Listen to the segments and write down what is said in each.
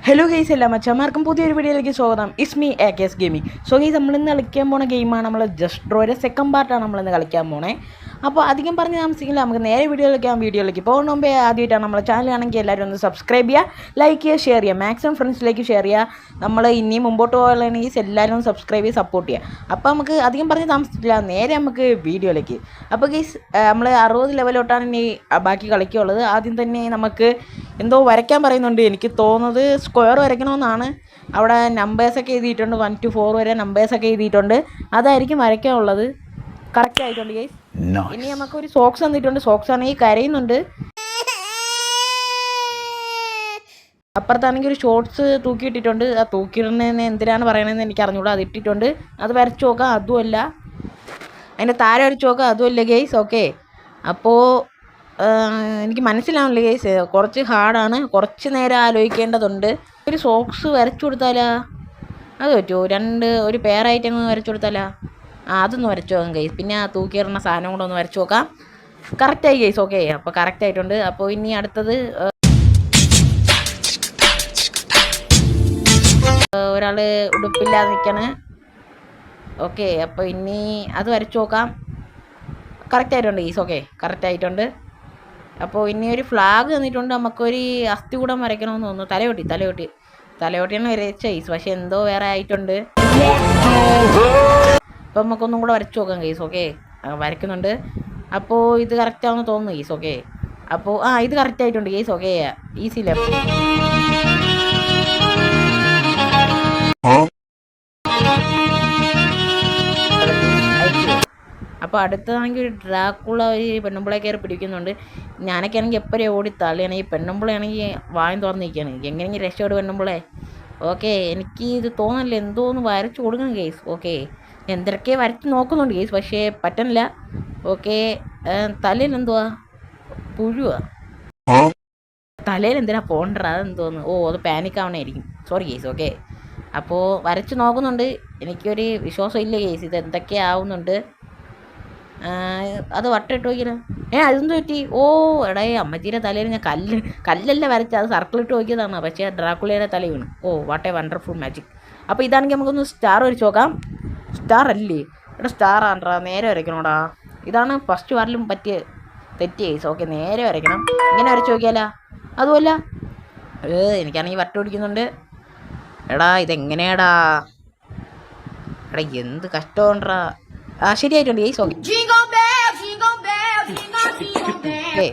Hello guys എല്ലാം മച്ചന്മാർക്കും പുതിയൊരു വീഡിയോയിലേക്ക് സ്വാഗതം. Is me AKS gaming. So guys നമ്മളിന്ന് കളിക്കാൻ പോണ ഗെയിമാണ് നമ്മൾ ജസ്റ്റ് ഡ്രോയുടെ സെക്കൻഡ് പാർട്ടാണ് നമ്മളിന്ന് കളിക്കാൻ പോണേ. അപ്പോൾ അധികം പറഞ്ഞ് താമസിക്കില്ല, നമുക്ക് നേരെ വീഡിയോയിലേക്ക് പോകുന്ന മുമ്പേ ആദ്യമായിട്ടാണ് നമ്മളെ ചാനലാണെങ്കിൽ എല്ലാവരും ഒന്ന് സബ്സ്ക്രൈബ് ചെയ്യുക, ലൈക്ക് ചെയ്യുക, ഷെയർ ചെയ്യുക, മാക്സിമം ഫ്രണ്ട്സിലേക്ക് ഷെയർ ചെയ്യുക. നമ്മൾ ഇനിയും മുമ്പോട്ട് പോകാനാണെങ്കിൽ എല്ലാവരും സബ്സ്ക്രൈബ് ചെയ്ത് സപ്പോർട്ട് ചെയ്യുക. അപ്പോൾ നമുക്ക് അധികം പറഞ്ഞ് താമസിച്ചില്ല, നേരെ നമുക്ക് വീഡിയോയിലേക്ക്. അപ്പോൾ ഗെയ്സ് നമ്മൾ 60 ലെവലോട്ടാണ് ഇനി ബാക്കി കളിക്കുള്ളത്. ആദ്യം തന്നെ നമുക്ക് എന്തോ വരയ്ക്കാൻ പറയുന്നുണ്ട്. എനിക്ക് തോന്നുന്നത് സ്ക്വയർ വരയ്ക്കണമെന്നാണ്. അവിടെ നമ്പേഴ്സൊക്കെ എഴുതിയിട്ടുണ്ട്, 1 to 4 വരെ നമ്പേഴ്സൊക്കെ എഴുതിയിട്ടുണ്ട്. അതായിരിക്കും വരയ്ക്കാനുള്ളത്. കറക്റ്റ് ആയിട്ടുണ്ട് ഗൈസ്. ഇനി നമുക്കൊരു സോക്സ് തന്നിട്ടുണ്ട്. സോക്സ് ആണെങ്കിൽ കരയുന്നുണ്ട്. അപ്പുറത്താണെങ്കിൽ ഒരു ഷോർട്സ് തൂക്കിയിട്ടിട്ടുണ്ട്. ആ തൂക്കിയിടുന്നതെന്ന് എന്തിനാണ് പറയണതെന്ന് എനിക്ക് അറിഞ്ഞൂടാ. അത് ഇട്ടിട്ടുണ്ട്. അത് വരച്ച് നോക്കാം. അതുമല്ല, അതിൻ്റെ താരം വരച്ച് നോക്കാം. അതുമല്ല ഗൈസ്. ഓക്കെ, അപ്പോൾ എനിക്ക് മനസ്സിലാവില്ല ഗൈസ്, കുറച്ച് ഹാർഡാണ്. കുറച്ച് നേരം ആലോചിക്കേണ്ടതുണ്ട്. ഒരു സോക്സ് വരച്ചു കൊടുത്താലാ? അത് പറ്റുമോ? ഒരു പെയറായിട്ട് അങ്ങ് വരച്ചു കൊടുത്താലാ? അതൊന്ന് വരച്ചു നോക്കാം ഗൈസ്. പിന്നെ ആ തൂക്കിയിടുന്ന സാധനം കൂടെ ഒന്ന് വരച്ചു നോക്കാം. കറക്റ്റായി ഗൈസ്. ഓക്കെ, അപ്പോൾ കറക്റ്റായിട്ടുണ്ട്. അപ്പോൾ ഇനി അടുത്തത് ഒരാൾ ഉടുപ്പില്ലാതെ നിൽക്കണ്. ഓക്കെ, അപ്പോൾ ഇനി അത് വരച്ചു നോക്കാം. കറക്റ്റായിട്ടുണ്ട് ഗൈസ്. ഓക്കെ, കറക്റ്റായിട്ടുണ്ട്. അപ്പോൾ ഇനി ഒരു ഫ്ലാഗ് തന്നിട്ടുണ്ട്. നമുക്കൊരു അസ്ഥികൂടം വരയ്ക്കണമെന്ന് തോന്നുന്നു. തലയോട്ടിയാണ് വരച്ച ഗൈസ്, പക്ഷെ എന്തോ വേറെ ആയിട്ടുണ്ട്. അപ്പോൾ നമുക്കൊന്നും കൂടെ വരച്ചു നോക്കാം ഗൈസ്. ഓക്കെ, വരയ്ക്കുന്നുണ്ട്. അപ്പോൾ ഇത് കറക്റ്റ് ആവുമെന്ന് തോന്നുന്നു ഗൈസ്. ഓക്കെ, അപ്പോൾ ഇത് കറക്റ്റ് ആയിട്ടുണ്ട് ഗൈസ്. Okay, easy left. അപ്പോൾ അടുത്തതാണെങ്കിൽ ഒരു ഡ്രാക്കുള ഒരു പെണ്ണുമ്പിളെ കയറി പിടിക്കുന്നുണ്ട്. ഞാനൊക്കെ ആണെങ്കിൽ എപ്പോഴും ഓടി തള്ളിയാണ്. ഈ പെണ്ണുമ്പിളയാണെങ്കിൽ വായും തുറന്നിരിക്കുകയാണ്. എങ്ങനെയെങ്കിലും രക്ഷയോട് പെണ്ണുമ്പിളെ. ഓക്കെ, എനിക്ക് ഇത് തോന്നല്ലേ, എന്തോന്ന് വരച്ച് കൊടുക്കണം ഗെയ്സ്. ഓക്കെ, എന്തൊക്കെ വരച്ച് നോക്കുന്നുണ്ട് ഗെയ്സ്, പക്ഷേ പറ്റണില്ല. ഓക്കെ, തലയിൽ എന്തുവാ? പുഴുവാ. തലയിൽ എന്തിനാ പോണ്ടറ? അതെന്തോന്ന്? അത് പാനിക് ആവണായിരിക്കും. Sorry guys. ഓക്കെ, അപ്പോൾ വരച്ച് നോക്കുന്നുണ്ട്. എനിക്കൊരു വിശ്വാസം ഇല്ല ഗെയ്സ്, ഇത് എന്തൊക്കെയാവുന്നുണ്ട്. അത് വട്ടമിട്ട് നോക്കിയാലോ? അതെന്ത് പറ്റി? എടേ, അമ്മച്ചീൻ്റെ തലയിൽ ഞാൻ കല്ലല്ല വരച്ച്, അത് സർക്കിളിട്ട് നോക്കിയതാണ്. പക്ഷേ ഡ്രാക്കുളയുടെ തല വീണ്. What A wonderful magic. അപ്പോൾ ഇതാണെങ്കിൽ നമുക്കൊന്ന് സ്റ്റാർ വരച്ച് നോക്കാം. സ്റ്റാർ അല്ലേ? സ്റ്റാർ ആണ്ട്രാ, നേരെ വരയ്ക്കണോടാ. ഇതാണ് ഫസ്റ്റ് വാറിലും പറ്റിയ തെറ്റ് കേസ്. ഓക്കെ, നേരെ വരയ്ക്കണം. ഇങ്ങനെ വരച്ച് നോക്കിയാലാ? അതുമല്ല, എനിക്കാണെങ്കിൽ വട്ട പിടിക്കുന്നുണ്ട്. എടാ, ഇതെങ്ങനെയാടാ? എന്ത് കഷ്ടമുണ്ടാ. ശരിയായിട്ടുണ്ട് ഗൈസ്. ഓക്കെ,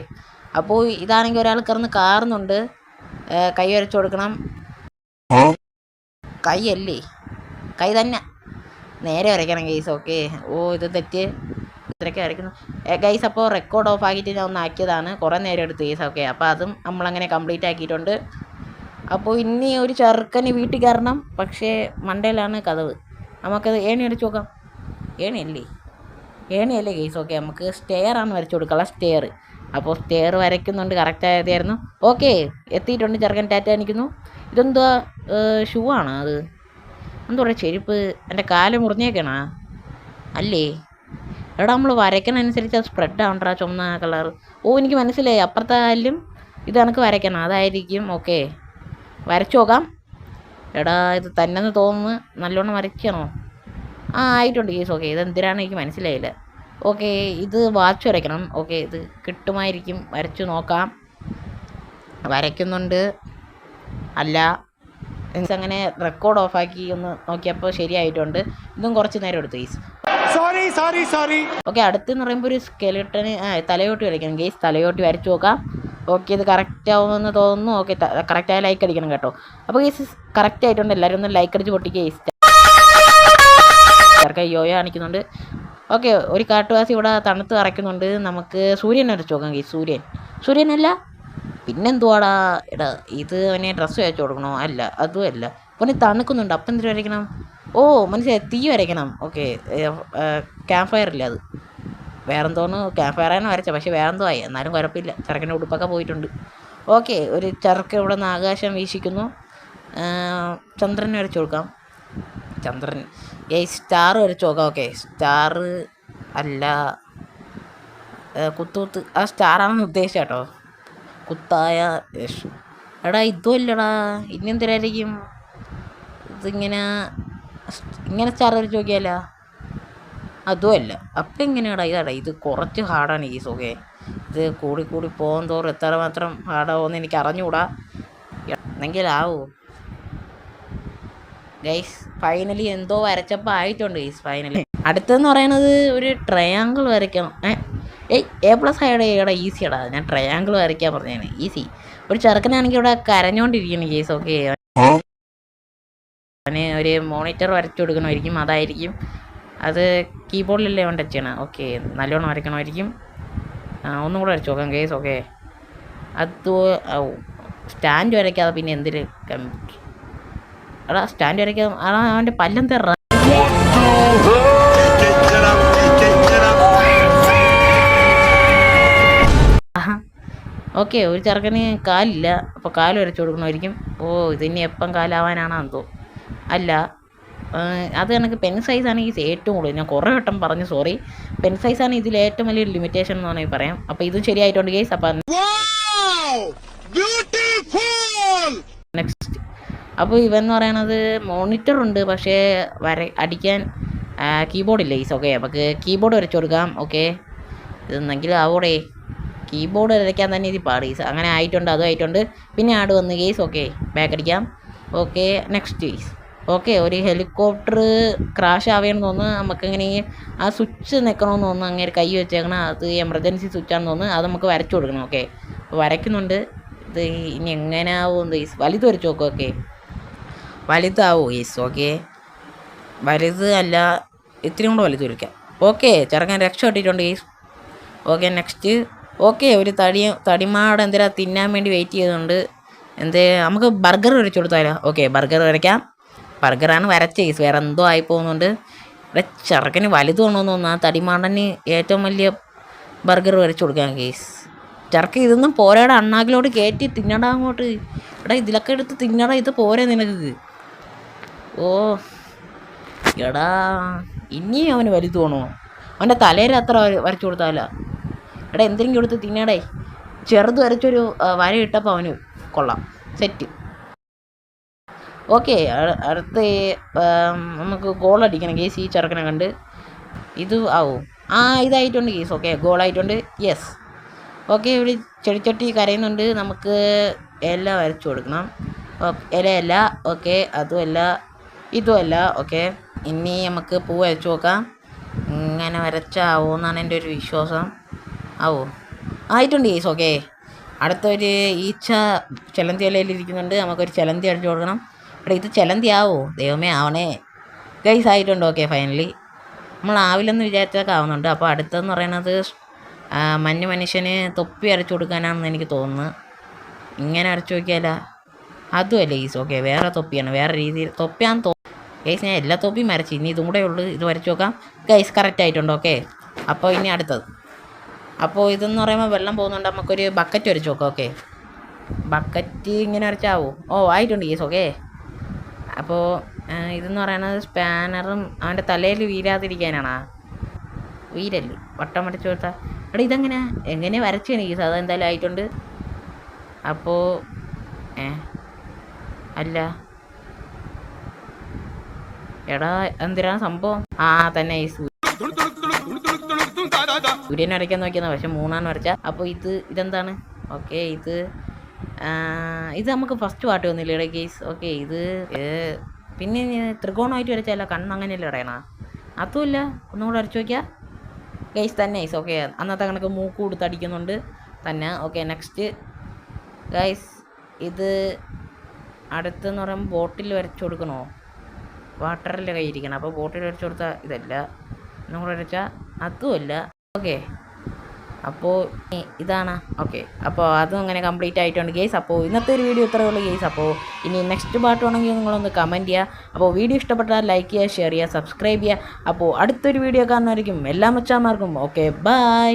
അപ്പോൾ ഇതാണെങ്കിൽ ഒരാൾ കിടന്ന് കാറുന്നുണ്ട്. കൈ വരച്ചു കൊടുക്കണം. കൈ അല്ലേ? കൈ തന്നെ നേരെ വരയ്ക്കണം ഗൈസ്. ഓക്കെ, ഇത് തെറ്റ്. ഇത്രയൊക്കെ വരയ്ക്കുന്നു ഗൈസ്. അപ്പോൾ റെക്കോർഡ് ഓഫ് ആക്കിയിട്ട് ഞാൻ ഒന്ന് ആക്കിയതാണ്. കുറേ നേരം എടുത്ത് ഗൈസ്. ഓക്കെ, അപ്പോൾ അതും നമ്മളങ്ങനെ കംപ്ലീറ്റ് ആക്കിയിട്ടുണ്ട്. അപ്പോൾ ഇനി ഒരു ചെറുക്കന് വീട്ടിൽ കയറണം. പക്ഷേ മണ്ടയിലാണ് കതവ്. നമുക്കത് ഏണി അടിച്ച് നോക്കാം. ഏണിയല്ലേ ഗൈസ്. ഓക്കെ, നമുക്ക് സ്റ്റെയർ ആണ് വരച്ചു കൊടുക്കുക. സ്റ്റെയർ. അപ്പോൾ സ്റ്റെയർ വരയ്ക്കുന്നുണ്ട്. കറക്റ്റ് ആയതായിരുന്നു. ഓക്കെ, എത്തിയിട്ടുണ്ട്. ചെറുക്കൻ ടാറ്റ കാണിക്കുന്നു. ഇതെന്തുവാ? ഷൂ ആണ് അത്? എന്താ പറയുക, ചെരുപ്പ്? എൻ്റെ കാല് മുറിഞ്ഞേക്കണാ അല്ലേ? എടാ, നമ്മൾ വരയ്ക്കണനുസരിച്ച് അത് സ്പ്രെഡ് ആവണ്ടാ, ചുമന്ന കളർ. എനിക്ക് മനസ്സിലായി. അപ്പുറത്തെ കാലിലും ഇത് കണക്ക് വരയ്ക്കണം, അതായിരിക്കും. ഓക്കെ, വരച്ചു നോക്കാം. എടാ, ഇത് തന്നെന്ന് തോന്നുന്നു. നല്ലോണം വരയ്ക്കണോ? ആയിട്ടുണ്ട് കേസ്. ഓക്കെ, ഇതെന്തിനാണ് എനിക്ക് മനസ്സിലായില്ല. ഓക്കെ, ഇത് വാച്ച് വരയ്ക്കണം. ഓക്കെ, ഇത് കിട്ടുമായിരിക്കും. വരച്ചു നോക്കാം. വരയ്ക്കുന്നുണ്ട്. അല്ല, അങ്ങനെ റെക്കോർഡ് ഓഫാക്കി ഒന്ന് നോക്കിയപ്പോൾ ശരിയായിട്ടുണ്ട്. ഇതും കുറച്ച് നേരം എടുത്തു ഗെയ്സ്. സോറി. ഓക്കെ, അടുത്തെന്ന് പറയുമ്പോൾ ഒരു സ്കെലിട്ടന് തലയോട്ടി വരയ്ക്കണം ഗെയ്സ്. തലയോട്ടി വരച്ചു നോക്കാം. ഓക്കെ, ഇത് കറക്റ്റ് ആവുമെന്ന് തോന്നുന്നു. ഓക്കെ, കറക്റ്റായ ലൈക്ക് അടിക്കണം കേട്ടോ. അപ്പോൾ ഗെയ്സ് കറക്റ്റ് ആയിട്ടുണ്ട്. എല്ലാവരും ഒന്ന് ലൈക്ക് അടിച്ച് പൊട്ടിക്കുക ഗെയ്സ്. ചെറുക്കൻ യോയോ കാണിക്കുന്നുണ്ട്. ഓക്കെ, ഒരു കാട്ടുവാസി ഇവിടെ തണുത്ത് കറയ്ക്കുന്നുണ്ട്. നമുക്ക് സൂര്യൻ വരച്ച് നോക്കാം ഗെയ്സ്. സൂര്യനല്ല പിന്നെന്തുവാടാ? എടാ, ഇത് അവനെ ഡ്രസ്സ് വെച്ച് കൊടുക്കണോ? അല്ല, അതും അല്ല. പിന്നെ തണുക്കുന്നുണ്ട്. അപ്പം എന്തിനു വരയ്ക്കണം? മനസ്സിലായി, തീ വരയ്ക്കണം. ഓക്കെ, ക്യാമ്പ് ഫയർ ഇല്ല, അത് വേറെന്തോന്ന്. ക്യാമ്പ് ഫയറാണ് വരച്ച, പക്ഷേ വേറെന്തോ ആയി. എന്നാലും കുഴപ്പമില്ല. ചെറുക്കൻ്റെ ഉടുപ്പൊക്കെ പോയിട്ടുണ്ട്. ഓക്കെ, ഒരു ചെറുക്കൻ ഇവിടെ നിന്ന് ആകാശം വീക്ഷിക്കുന്നു. ചന്ദ്രനെ വരച്ച് കൊടുക്കാം. ചന്ദ്രൻ. സ്റ്റാർ വരച്ച് നോക്കാം. ഓക്കെ, സ്റ്റാർ അല്ല, കുത്ത്. ആ സ്റ്റാറാണെന്ന് ഉദ്ദേശിച്ച കേട്ടോ. കുത്തായ എടാ ഇതും അല്ലടാ, ഇനി എന്തിനായിരിക്കും ഇതിങ്ങനെ സ്റ്റാർ വരച്ച് നോക്കിയാല? അതും അല്ല. അപ്പം എങ്ങനെയാടാ? ഇതാടാ, ഇത് കുറച്ച് ഹാർഡാണ് ഈ സുഖേ. ഇത് കൂടി കൂടി പോകും തോറും എത്ര മാത്രം ഹാർഡാവുമെന്ന് എനിക്ക് അറിഞ്ഞുകൂടാ. എന്നെങ്കിലാവൂ ഗൈസ്. ഫൈനലി എന്തോ വരച്ചപ്പോൾ ആയിട്ടുണ്ട് ഗൈസ്. ഫൈനലി അടുത്തെന്ന് പറയണത് ഒരു ട്രയാങ്കിൾ വരയ്ക്കണം. A+ ആയടാ ഈസിയാടാ. ഞാൻ ട്രയാങ്കിൾ വരയ്ക്കാൻ പറഞ്ഞാണ് ഈസി. ഒരു ചെറുക്കനാണെങ്കിൽ ഇവിടെ കരഞ്ഞോണ്ടിരിക്കുന്നു ഗൈസ്. ഓക്കെ, അവന് ഒരു മോണിറ്റർ വരച്ചു കൊടുക്കണമായിരിക്കും. അതായിരിക്കും അത്. കീബോർഡിലല്ലേ അവൻ ടച്ച് ചെയ്യണം. ഓക്കെ, നല്ലോണം വരയ്ക്കണമായിരിക്കും. ഒന്നും കൂടെ വരച്ച് നോക്കാം ഗൈസ്. ഓക്കെ, അത് സ്റ്റാൻഡ് വരയ്ക്കാതെ പിന്നെ എന്തിന് എടാ സ്റ്റാൻഡ് വരയ്ക്കാതെ അവൻ്റെ പല്ലം തെറ. ഓക്കെ, ഒരു ചെറുക്കന് കാലില്ല, അപ്പോൾ കാല് വരച്ചു കൊടുക്കണമായിരിക്കും. ഇതിനി എപ്പം കാലാവാനാണെന്ന് തോന്നും. അല്ല, അത് കണക്ക് പെൻ സൈസാണ് ഈ ഏറ്റവും കൂടുതൽ. ഞാൻ കുറേ വട്ടം പറഞ്ഞു, സോറി. പെൻ സൈസാണ് ഇതിൽ ഏറ്റവും വലിയ ലിമിറ്റേഷൻ എന്ന് വേണമെങ്കിൽ പറയാം. അപ്പോൾ ഇതും ശരിയായിട്ടുണ്ട് ഗൈസ്. അപ്പം നെക്സ്റ്റ്, അപ്പോൾ ഇവന്ന് പറയണത് മോണിറ്റർ ഉണ്ട്, പക്ഷേ അടിക്കാൻ കീബോർഡില്ല ഗൈസ്. ഓക്കെ, നമുക്ക് കീബോർഡ് വരച്ചു കൊടുക്കാം. ഓക്കെ, ഇതെന്നെങ്കിലും ആവോടെ. കീബോർഡ് വരയ്ക്കാൻ തന്നെ ഇത് പാട് ഗൈസ്. അങ്ങനെ ആയിട്ടുണ്ട്, അതും ആയിട്ടുണ്ട്. പിന്നെ ആഡ് വന്ന് ഗൈസ്. ഓക്കെ, ബാക്ക് അടിക്കാം. Okay, next guys. ഓക്കെ, ഒരു ഹെലികോപ്റ്റർ ക്രാഷ് ആവുകയാണെന്ന് തോന്നുന്നു. നമുക്കിങ്ങനെ ആ സ്വിച്ച് നിൽക്കണമെന്ന് തോന്നുന്നു. അങ്ങനെ കൈ വെച്ചേക്കണം, അത് എമർജൻസി സ്വിച്ചാണെന്ന് തോന്നുന്നു. അത് നമുക്ക് വരച്ചു കൊടുക്കണം. ഓക്കെ, വരയ്ക്കുന്നുണ്ട്. ഇത് ഇനി എങ്ങനെ ആവും ഗൈസ്? വലുത് വരച്ച് നോക്കും. Okay, വലുതാവോ guys? ഓക്കെ, വലുത് അല്ല, ഇത്തിരിയും കൂടെ വലുത് വരയ്ക്കാം. ഓക്കെ, ചെറുക്കൻ രക്ഷപ്പെട്ടിട്ടുണ്ട് ഗൈസ്. Okay, next. ഓക്കെ, ഒരു തടിമാട് എന്തിനാ തിന്നാൻ വേണ്ടി വെയിറ്റ് ചെയ്തുകൊണ്ട് നമുക്ക് ബർഗർ വരച്ചു കൊടുത്താലോ? ഓക്കെ, ബർഗർ വരയ്ക്കാം. ബർഗറാണ് വരച്ച ഗൈസ്, വേറെ എന്തോ ആയി പോകുന്നുണ്ട്. ഇവിടെ ചെറുക്കന് വലുത് കൊണ്ടുവന്ന് തോന്നുന്നു. ആ തടിമാടന് ഏറ്റവും വലിയ ബർഗർ വരച്ചു കൊടുക്കാം ഗൈസ്. ചെറുക്കൻ ഇതൊന്നും പോരാടെ, അണ്ണാക്കിലോട്ട് കയറ്റി തിന്നടാ അങ്ങോട്ട്. ഇവിടെ ഇതിലൊക്കെ എടുത്ത് തിന്നടാ, ഇത് പോരെ നിനക്ക്? എടാ ഇനിയും അവന് വലുത് വേണോ? അവൻ്റെ തലയിൽ അത്ര വരച്ചു കൊടുത്താലോ? എടാ എന്തെങ്കിലും കൊടുത്ത് തിന്നടേ. ചെറുത് വരച്ചൊരു വര ഇട്ടപ്പോൾ അവന് കൊള്ളാം, സെറ്റ്. ഓക്കെ, അടുത്ത് നമുക്ക് ഗോൾ അടിക്കണം കേസ്. ഈ ചെറുക്കനെ കണ്ട് ഇത് ആവും. ഇതായിട്ടുണ്ട് കേസ്. ഓക്കെ, ഗോളായിട്ടുണ്ട്. യെസ്. ഓക്കെ, ഇവിടെ ചെടിച്ചട്ടി കരയുന്നുണ്ട്. നമുക്ക് ഇല വരച്ചു കൊടുക്കണം. ഇലയല്ല. ഓക്കെ, അതുമല്ല, ഇതുമല്ല. ഓക്കെ, ഇനി നമുക്ക് പൂ വരച്ചു നോക്കാം. ഇങ്ങനെ വരച്ചാവുമെന്നാണ് എൻ്റെ ഒരു വിശ്വാസം. ആയിട്ടുണ്ട് കേസ്. ഓക്കെ, അടുത്തൊരു ഈച്ച ചിലന്തി ഇലയിൽ ഇരിക്കുന്നുണ്ട്. നമുക്കൊരു ചിലന്തി അടിച്ചു കൊടുക്കണം. ഇവിടെ ഇത് ചിലന്തി ആവോ? ദൈവമേ ആവണേ ഗൈസ്. ആയിട്ടുണ്ട്. ഓക്കെ, ഫൈനലി നമ്മൾ ആവില്ലെന്ന് വിചാരിച്ചതൊക്കെ ആവുന്നുണ്ട്. അപ്പോൾ അടുത്തെന്ന് പറയുന്നത് മഞ്ഞ് മനുഷ്യന് തൊപ്പി അരച്ചു കൊടുക്കാനാണെന്ന് എനിക്ക് തോന്നുന്നു. ഇങ്ങനെ അരച്ചു നോക്കിയാല? അതുമല്ല ഗൈസ്. ഓക്കെ, വേറെ തൊപ്പിയാണ്, വേറെ രീതിയിൽ തൊപ്പിയാന്ന് തോന്നുന്നു ഗൈസ്. ഞാൻ എല്ലാ തൊപ്പിയും വരച്ചു, ഇനി ഇതും കൂടെ ഉള്ളു. ഇത് വരച്ചു നോക്കാം ഗൈസ്. കറക്റ്റ് ആയിട്ടുണ്ട്. ഓക്കെ, അപ്പോൾ ഇനി അടുത്തത്. അപ്പോൾ ഇതെന്ന് പറയുമ്പോൾ വെള്ളം പോകുന്നുണ്ട്. നമുക്കൊരു ബക്കറ്റ് വരച്ച് നോക്കാം. ഓക്കെ, ബക്കറ്റ് ഇങ്ങനെ വരച്ചാവോ? ആയിട്ടുണ്ട് ഗൈസ്. ഓക്കെ, അപ്പോൾ ഇതെന്ന് പറയുന്നത് സ്പാനറും അവൻ്റെ തലയിൽ വീരാതിരിക്കാനാണോ? വീരല്ലേ, വട്ടം വരച്ച് കൊടുത്താൽ. എടാ എങ്ങനെ വരച്ചാണ് ഗൈസ്? അതെന്തായാലും ആയിട്ടുണ്ട്. അപ്പോൾ അല്ല എടാ എന്തിനാണ് സംഭവം? തന്നെ സൂര്യൻ വരയ്ക്കാൻ നോക്കിയെന്നാ, പക്ഷെ 3 വരച്ച. അപ്പോൾ ഇതെന്താണ്? ഓക്കെ, ഇത് നമുക്ക് ഫസ്റ്റ് പാട്ട് വന്നില്ല ഇവിടെ ഗൈസ്. ഓക്കെ, ഇത് പിന്നെ ത്രികോണമായിട്ട് വരച്ചല്ല, കണ്ണങ്ങനെയല്ലേ ഇടയണ? അതുമില്ല, ഒന്നും കൂടെ വരച്ച് നോക്കിയാൽ ഗൈസ് തന്നെ ഗൈസ്. ഓക്കെ, അന്നത്തെ കണക്ക് മൂക്ക് കൊടുത്ത് അടിക്കുന്നുണ്ട് തന്നെ. Okay, next guys. ഇത് അടുത്തെന്ന് പറയുമ്പോൾ ബോട്ടിൽ വരച്ചു കൊടുക്കണോ? വാട്ടറിൻ്റെ കൈ ഇരിക്കണം. അപ്പോൾ ബോട്ടിൽ വരച്ചു കൊടുത്താൽ ഇതല്ല, ഒന്നും കൂടെ വരച്ചാൽ അതുമല്ല. ഓക്കെ, അപ്പോൾ ഇതാണ്. ഓക്കെ, അപ്പോൾ അതും അങ്ങനെ കംപ്ലീറ്റ് ആയിട്ടുണ്ട് ഗെയ്സ്. അപ്പോൾ ഇന്നത്തെ ഒരു വീഡിയോ ഇത്രയേ ഉള്ളൂ ഗെയ്സ്. അപ്പോൾ ഇനി നെക്സ്റ്റ് പാർട്ട് വേണമെങ്കിൽ നിങ്ങളൊന്ന് കമൻറ്റ് ചെയ്യുക. അപ്പോൾ വീഡിയോ ഇഷ്ടപ്പെട്ടാൽ ലൈക്ക് ചെയ്യുക, ഷെയർ ചെയ്യുക, സബ്സ്ക്രൈബ് ചെയ്യുക. അപ്പോൾ അടുത്തൊരു വീഡിയോ കാണുന്നതായിരിക്കും എല്ലാ മച്ചാന്മാർക്കും. Okay, by.